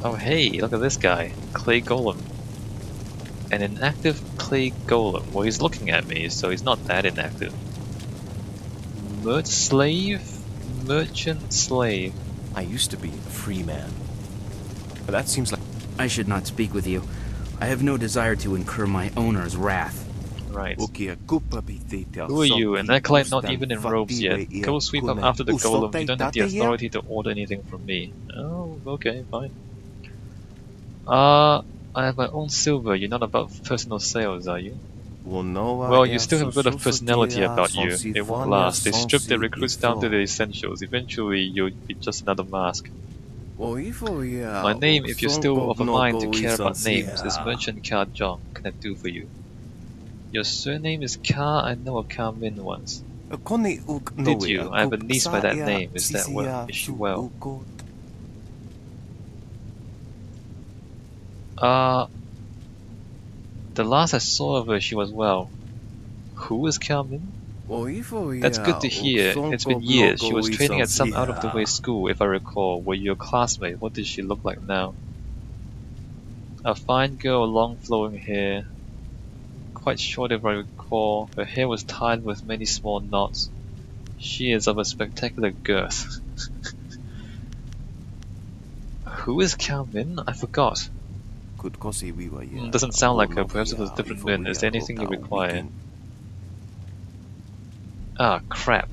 Oh hey, look at this guy. Clay Golem. An inactive clay golem. Well, he's looking at me, so he's not that inactive. Slave? Merchant slave. I used to be a free man. But that seems like... I should not speak with you. I have no desire to incur my owner's wrath. Right. Who are you? An acolyte not even in robes yet. Go sweep up after the golem. You don't have the authority to order anything from me. Oh, okay, fine. I have my own silver. You're not about personal sales, are you? Well, you still have a bit of personality about you. It won't last. They strip their recruits down to the essentials. Eventually, you'll be just another mask. My name, if you're still of a mind to care about names, is Merchant Ka Jong. Can I do for you? Your surname is Ka? I know a Ka Min once. Did you? I have a niece by that name. Is that well? Is she well? The last I saw of her, she was well. Who is Ka Min? That's good to hear. It's been years. She was training at some out-of-the-way school, if I recall. Were you a classmate? What does she look like now? A fine girl, long flowing hair. Quite short if I recall. Her hair was tied with many small knots. She is of a spectacular girth. Who is Ka Min? I forgot. Doesn't sound like her. Perhaps it was a different Min. Is there anything you require? Ah, crap.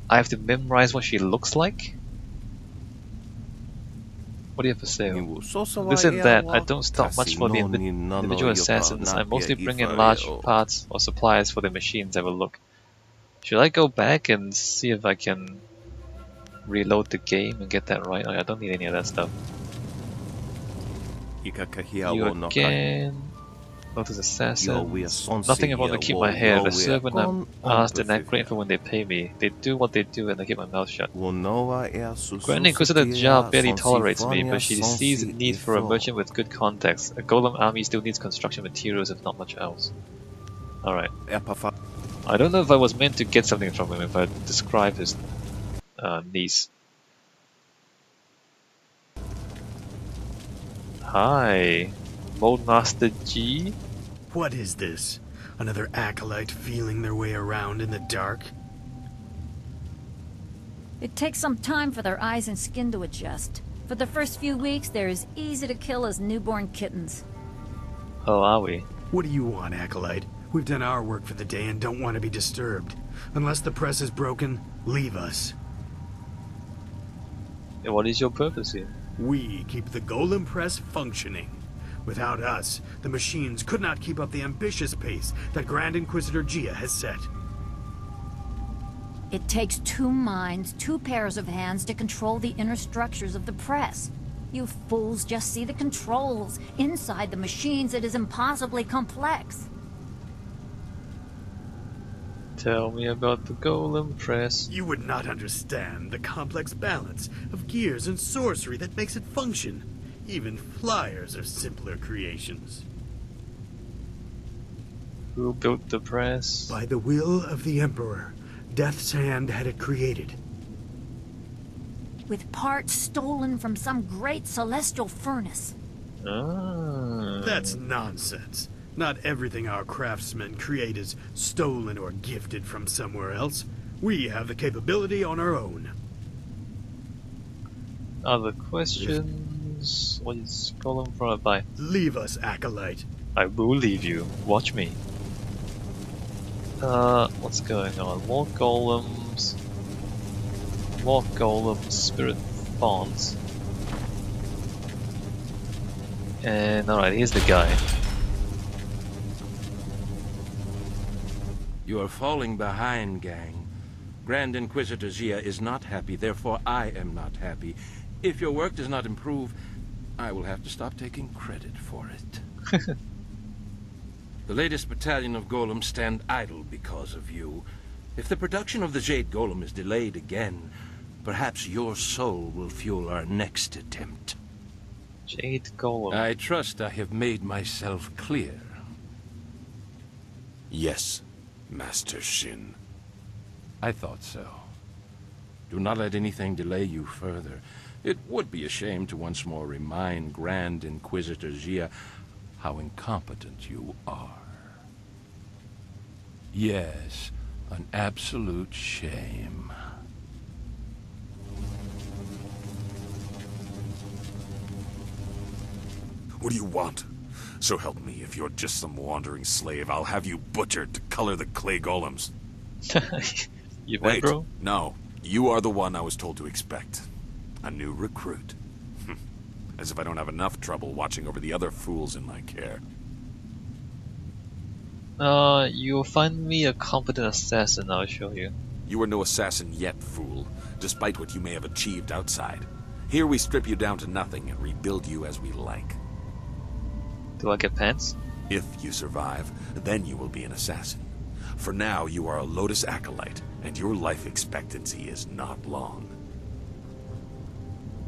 I have to memorize what she looks like? What do you have for sale? This and that. I don't stop much for the individual assassins. I mostly bring in large parts or supplies for the machines. Have a look. Should I go back and see if I can reload the game and get that right? I don't need any of that stuff. You again. Notice assassins. Nothing about to keep my hair. The servant I'm asked and act grateful when they pay me. They do what they do and I keep my mouth shut. Grand Inquisitor Jia barely tolerates me, but she sees the need for a merchant with good contacts. A golem army still needs construction materials if not much else. Alright. I don't know if I was meant to get something from him if I describe his niece. Hi, Mold Master G? What is this? Another acolyte feeling their way around in the dark? It takes some time for their eyes and skin to adjust. For the first few weeks, they're as easy to kill as newborn kittens. Oh, are we? What do you want, acolyte? We've done our work for the day and don't want to be disturbed. Unless the press is broken, leave us. And what is your purpose here? We keep the golem press functioning. Without us, the machines could not keep up the ambitious pace that Grand Inquisitor Jia has set. It takes 2 minds, 2 pairs of hands to control the inner structures of the press. You fools just see the controls. Inside the machines, it is impossibly complex. Tell me about the golem press. You would not understand the complex balance of gears and sorcery that makes it function. Even flyers are simpler creations. Who built the press? By the will of the Emperor, Death's Hand had it created. With parts stolen from some great celestial furnace. Ah. That's nonsense. Not everything our craftsmen create is stolen or gifted from somewhere else. We have the capability on our own. Other questions? What is golem followed by? Leave us, acolyte. I will leave you. Watch me. What's going on? More golems. More golems, spirit fonts. And alright, here's the guy. You are falling behind, gang. Grand Inquisitor Jia is not happy, therefore I am not happy. If your work does not improve, I will have to stop taking credit for it. The latest battalion of golems stand idle because of you. If the production of the Jade Golem is delayed again, perhaps your soul will fuel our next attempt. Jade Golem. I trust I have made myself clear. Yes, Master Shin. I thought so. Do not let anything delay you further. It would be a shame to once more remind Grand Inquisitor Jia how incompetent you are. Yes, an absolute shame. What do you want? So help me, if you're just some wandering slave, I'll have you butchered to color the clay golems. You bet, Wait, bro? no. You are the one I was told to expect. A new recruit. As if I don't have enough trouble watching over the other fools in my care. You'll find me a competent assassin, I'll show you. You are no assassin yet, fool, despite what you may have achieved outside. Here we strip you down to nothing and rebuild you as we like. Do I get pants? If you survive, then you will be an assassin. For now, you are a Lotus Acolyte, and your life expectancy is not long.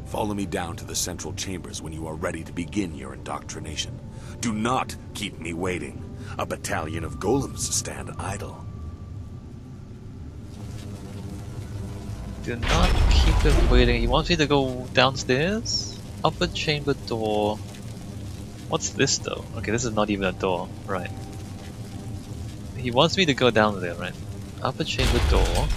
Follow me down to the central chambers when you are ready to begin your indoctrination. Do not keep me waiting. A battalion of golems stand idle. Do not keep them waiting. He wants me to go downstairs? Upper chamber door. What's this though? Okay, this is not even a door. Right. He wants me to go down there, right? Upper chamber door.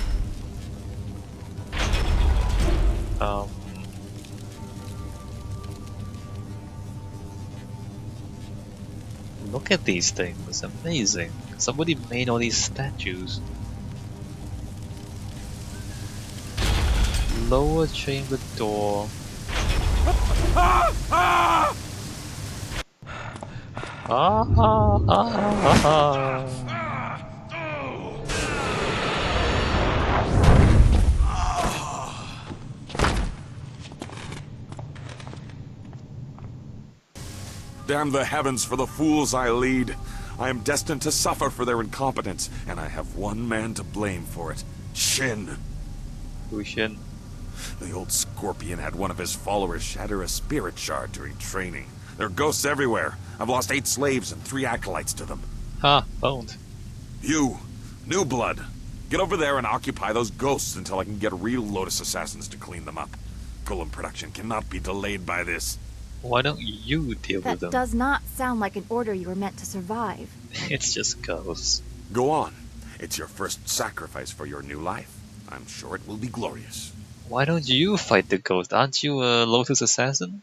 Look at these things. Amazing. Somebody made all these statues. Lower chamber door. Damn the heavens for the fools I lead. I am destined to suffer for their incompetence, and I have one man to blame for it. Shin. Who's Shin? The old scorpion had one of his followers shatter a spirit shard during training. There are ghosts everywhere. I've lost 8 slaves and 3 acolytes to them. Ha, boned. You, New Blood, get over there and occupy those ghosts until I can get real Lotus assassins to clean them up. Golem production cannot be delayed by this. Why don't you deal with That them? does not sound like an order you were meant to survive. It's just ghosts. Go on. It's your first sacrifice for your new life. I'm sure it will be glorious. Why don't you fight the ghost? Aren't you a Lotus assassin?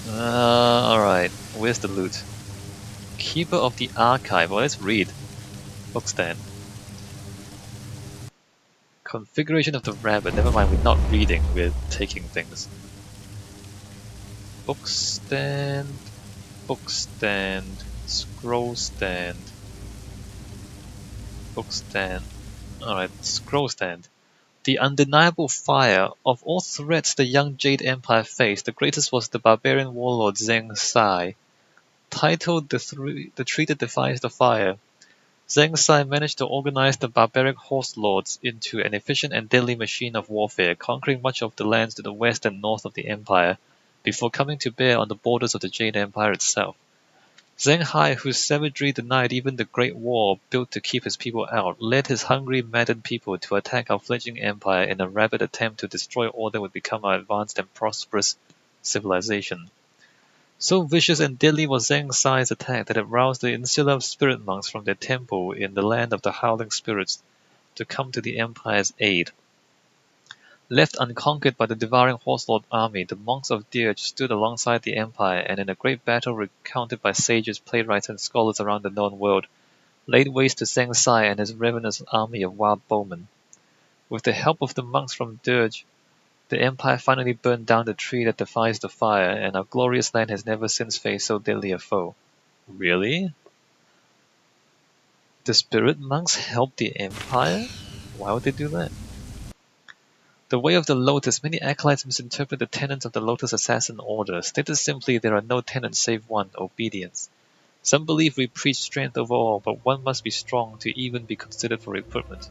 Alright. Where's the loot? Keeper of the Archive. Well, let's read. Bookstand. Configuration of the rabbit. Never mind, we're not reading, we're taking things. Bookstand. Bookstand. Scroll stand. Bookstand. Alright, scroll stand. The undeniable fire of all threats the young Jade Empire faced, the greatest was the barbarian warlord Zheng Sai. Titled The Tree That Defies the Fire, Zheng Sai managed to organize the barbaric horse lords into an efficient and deadly machine of warfare, conquering much of the lands to the west and north of the empire, before coming to bear on the borders of the Jade Empire itself. Zheng Hai, whose savagery denied even the great wall built to keep his people out, led his hungry, maddened people to attack our fledgling empire in a rabid attempt to destroy all that would become our advanced and prosperous civilization. So vicious and deadly was Zheng Sai's attack that it roused the insular spirit monks from their temple in the land of the howling spirits to come to the empire's aid. Left unconquered by the devouring horselord army, the monks of Dirge stood alongside the empire and in a great battle recounted by sages, playwrights, and scholars around the known world, laid waste to Zheng Sai and his ravenous army of wild bowmen. With the help of the monks from Dirge, the empire finally burned down the tree that defies the fire, and our glorious land has never since faced so deadly a foe. Really? The spirit monks helped the empire? Why would they do that? The Way of the Lotus. Many acolytes misinterpret the tenets of the Lotus Assassin Order. Stated simply, there are no tenets save one, obedience. Some believe we preach strength over all, but one must be strong to even be considered for recruitment.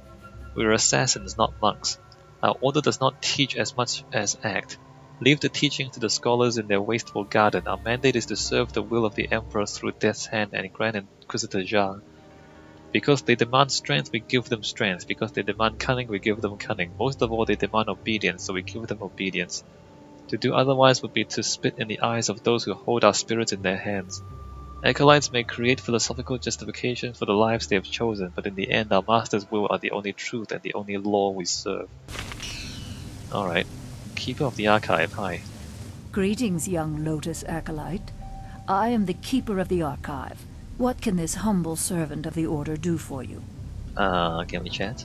We are assassins, not monks. Our order does not teach as much as act. Leave the teaching to the scholars in their wasteful garden. Our mandate is to serve the will of the Emperor through Death's Hand and Grand Inquisitor Jia. Because they demand strength, we give them strength. Because they demand cunning, we give them cunning. Most of all, they demand obedience, so we give them obedience. To do otherwise would be to spit in the eyes of those who hold our spirits in their hands. Acolytes may create philosophical justification for the lives they have chosen, but in the end our master's will are the only truth and the only law we serve. Alright. Keeper of the Archive, hi. Greetings, young Lotus Acolyte. I am the Keeper of the Archive. What can this humble servant of the Order do for you? Can we chat?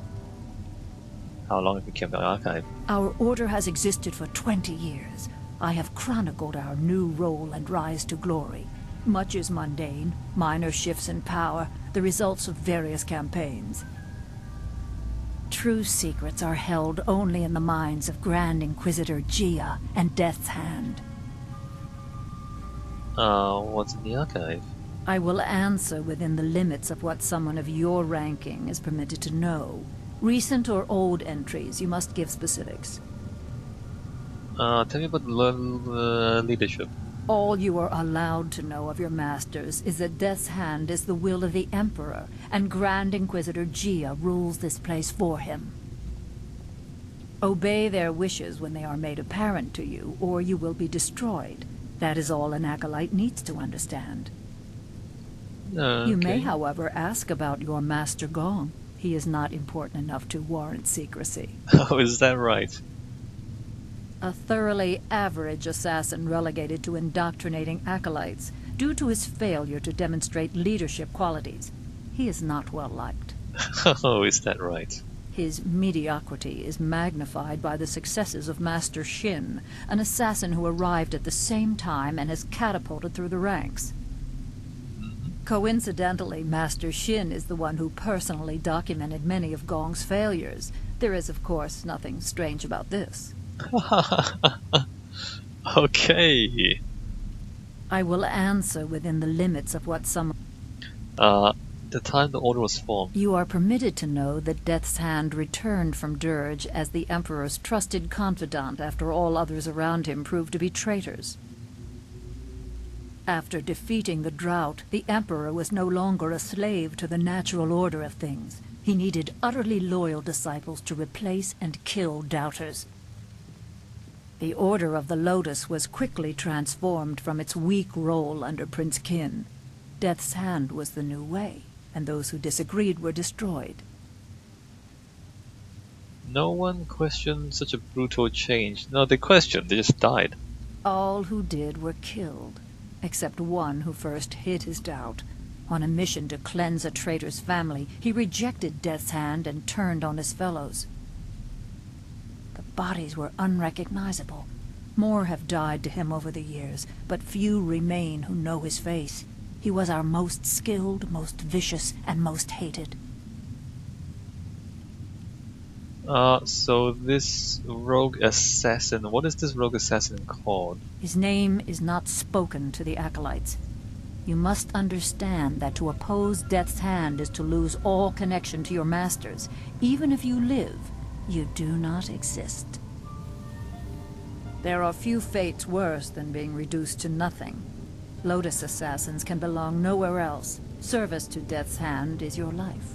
How long have you kept the Archive? Our Order has existed for 20 years. I have chronicled our new role and rise to glory. Much is mundane, minor shifts in power, the results of various campaigns. True secrets are held only in the minds of Grand Inquisitor Gia and Death's Hand. What's in the Archive? I will answer within the limits of what someone of your ranking is permitted to know. Recent or old entries, you must give specifics. Tell me about leadership. All you are allowed to know of your masters is that Death's Hand is the will of the Emperor, and Grand Inquisitor Gia rules this place for him. Obey their wishes when they are made apparent to you, or you will be destroyed. That is all an acolyte needs to understand. Okay. You may, however, ask about your Master Gong. He is not important enough to warrant secrecy. Oh, is that right? A thoroughly average assassin relegated to indoctrinating acolytes due to his failure to demonstrate leadership qualities. He is not well liked. Oh, is that right? His mediocrity is magnified by the successes of Master Shin, an assassin who arrived at the same time and has catapulted through the ranks. Coincidentally, Master Shin is the one who personally documented many of Gong's failures. There is, of course, nothing strange about this. Okay. I will answer within the limits of what some... The time the Order was formed. You are permitted to know that Death's Hand returned from Dirge as the Emperor's trusted confidant after all others around him proved to be traitors. After defeating the drought, the Emperor was no longer a slave to the natural order of things. He needed utterly loyal disciples to replace and kill doubters. The Order of the Lotus was quickly transformed from its weak role under Prince Qin. Death's Hand was the new way, and those who disagreed were destroyed. No one questioned such a brutal change. No, they questioned, they just died. All who did were killed, except one who first hid his doubt. On a mission to cleanse a traitor's family, he rejected Death's Hand and turned on his fellows. The bodies were unrecognizable. More have died to him over the years, but few remain who know his face. He was our most skilled, most vicious, and most hated. So this rogue assassin, what is this rogue assassin called? His name is not spoken to the acolytes. You must understand that to oppose Death's Hand is to lose all connection to your masters. Even if you live, you do not exist. There are few fates worse than being reduced to nothing. Lotus assassins can belong nowhere else. Service to Death's Hand is your life.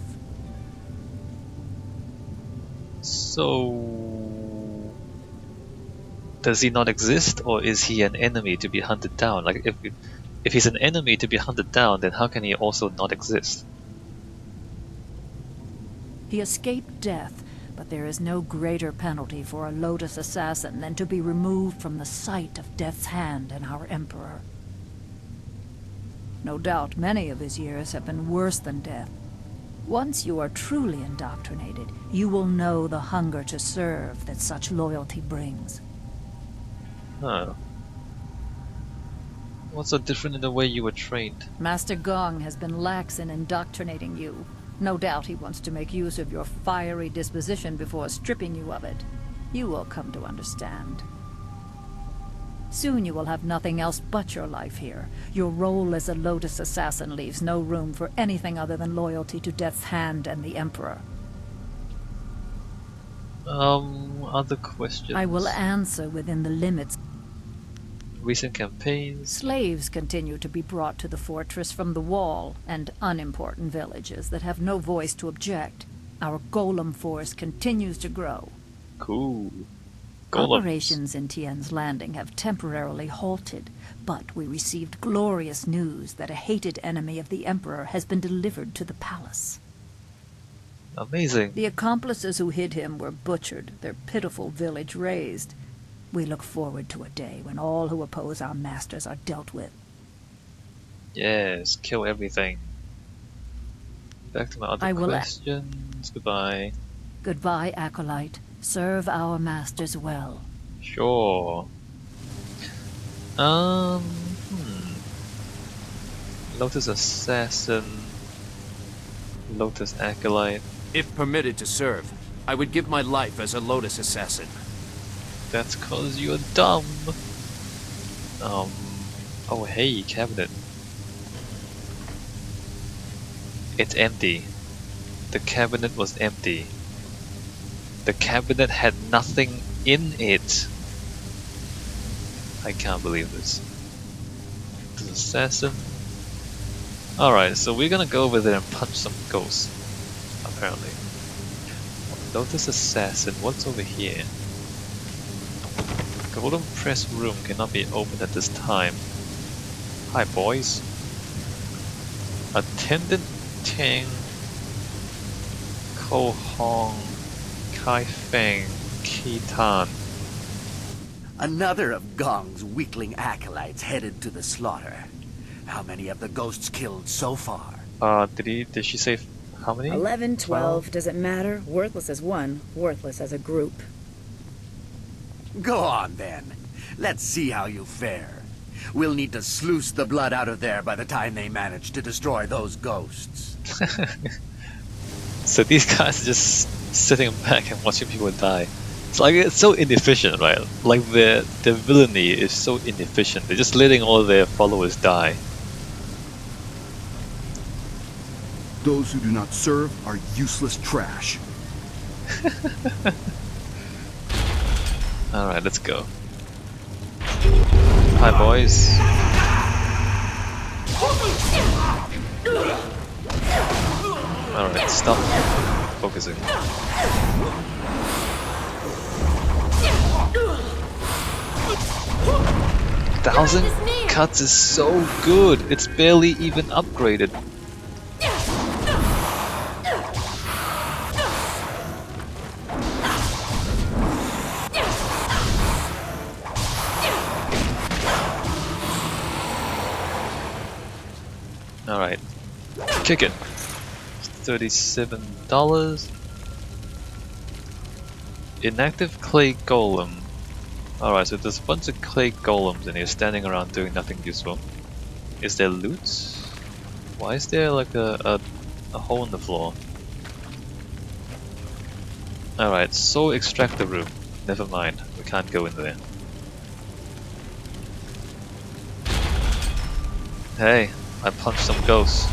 So... does he not exist, or is he an enemy to be hunted down? Like, if he's an enemy to be hunted down, then how can he also not exist? He escaped death, but there is no greater penalty for a Lotus assassin than to be removed from the sight of Death's Hand and our Emperor. No doubt many of his years have been worse than death. Once you are truly indoctrinated, you will know the hunger to serve that such loyalty brings. Oh. What's so different in the way you were trained? Master Gong has been lax in indoctrinating you. No doubt he wants to make use of your fiery disposition before stripping you of it. You will come to understand. Soon you will have nothing else but your life here. Your role as a Lotus assassin leaves no room for anything other than loyalty to Death's Hand and the Emperor. Other questions? I will answer within the limits. Recent campaigns. Slaves continue to be brought to the fortress from the wall and unimportant villages that have no voice to object. Our golem force continues to grow. Cool. Golems. Operations in Tien's Landing have temporarily halted, but we received glorious news that a hated enemy of the Emperor has been delivered to the palace. Amazing. The accomplices who hid him were butchered, their pitiful village razed. We look forward to a day when all who oppose our masters are dealt with. Yes, kill everything. Back to my other I will questions. Goodbye. Goodbye, Acolyte. Serve our masters well. Sure. Lotus Assassin. Lotus Acolyte. If permitted to serve, I would give my life as a Lotus Assassin. That's cause you're dumb. Oh hey, cabinet. It's empty. The cabinet was empty. The cabinet had nothing in it. I can't believe this. This assassin. Alright, so we're gonna go over there and punch some ghosts. Apparently. Lotus Assassin, what's over here? Golden press room cannot be opened at this time. Hi boys. Attendant Tang Ko Hong Kai Feng Ki Tan. Another of Gong's weakling acolytes headed to the slaughter. How many of the ghosts killed so far? Did she say how many? 11, 12, does it matter? Worthless as one, worthless as a group. Go on then. Let's see how you fare. We'll need to sluice the blood out of there by the time they manage to destroy those ghosts. So these guys are just sitting back and watching people die. It's so inefficient, right? Like their villainy is so inefficient. They're just letting all their followers die. Those who do not serve are useless trash. Alright, let's go. Hi boys. Alright, stop focusing. Thousand cuts is so good. It's barely even upgraded. Alright. Kick it. $37. Inactive clay golem. Alright, so there's a bunch of clay golems in here standing around doing nothing useful. Is there loot? Why is there like a hole in the floor? Alright, soul extractor room. Never mind, we can't go in there. Hey, I punched some ghosts.